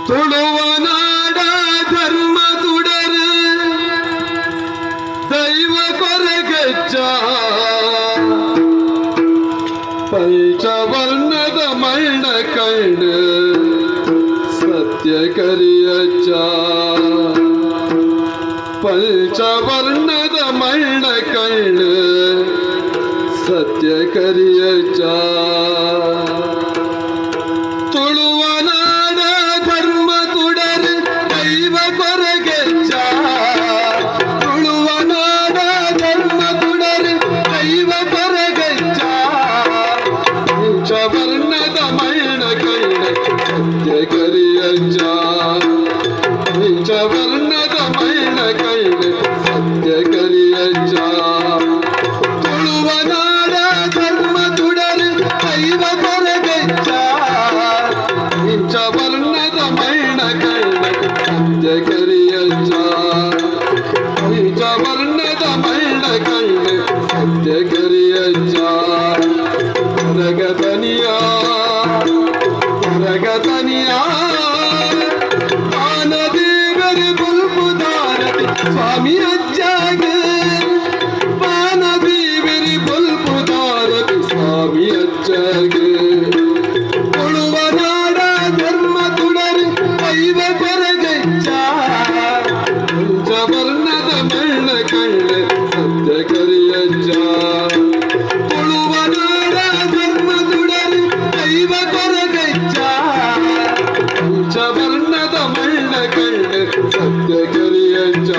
ತುಳುವ ನಾಡ ಧರ್ಮ ತುಡರು ದೈವ ಕೊರಗಚ್ಚ ಪಂಚವರ್ಣದ ಮಣ್ಣ ಕಂಡು ಸತ್ಯ ಕರಿಯಚ್ಚ ಪಂಚವರ್ಣದ ಮಣ್ಣ ಕಂಡು ಸತ್ಯ ಕರಿಯಚ್ಚ ತುಳುವ ನಾಡ ಧರ್ಮ ತುಡರು ದೈವ ಕೊರಗೆಚ್ಚ ತುಳುವ ನಾಡ ಧರ್ಮ ತುಡರು ದೈವ ಕೊರಗೆಚ್ಚ ಪಂಚವರ್ಣದ ಮಣ್ಣ ಕಂಡು ಸತ್ಯ ಕರಿಯಚ್ಚ ಪಂಚವರ್ಣದ ಮಣ್ಣ ಕಂಡು ಸತ್ಯ ಕರಿಯಚ್ಚ ತುಳುವ ನಾಡ ಧರ್ಮ ತುಡರು ದೈವ ಕೊರಗೆಚ್ಚ ಪಂಚವರ್ಣದ ಮಣ್ಣ ಕಂಡು ಸತ್ಯ ಕರಿಯಚ್ಚ ಪಂಚವರ್ಣದ ಮಣ್ಣ ಕಂಡು ಸತ್ಯ ಕರಿಯಚ್ಚ ಹೊರಗತನಿಯ ಹೊರಗತನಿಯ ಪಾನದೇವರಿ ಬುಲ್ಪುದಾರತಿ ಸ್ವಾಮಿ ಅಜ್ಜಾಗ ಪಾನದೇವರಿ ಬುಲ್ಪುದಾರತಿ ಸ್ವಾಮಿ ಅಜ್ಜಾಗ ತುಳುವ ನಾಡ ಧರ್ಮ ತುಡರು ದೈವ ಕೊರಗೆಚ್ಚ ಪಂಚವರ್ಣದ ಮಣ್ಣ ಕಂಡು ಸತ್ಯ ಕರಿಯಚ್ಚ ತುಳುವ ನಾಡ ಧರ್ಮ ತುಡರು ದೈವ ಕೊರಗೆಚ್ಚ ಪಂಚವರ್ಣದ ಮಣ್ಣ ಕಂಡು ಸತ್ಯ ಕರಿಯಚ್ಚ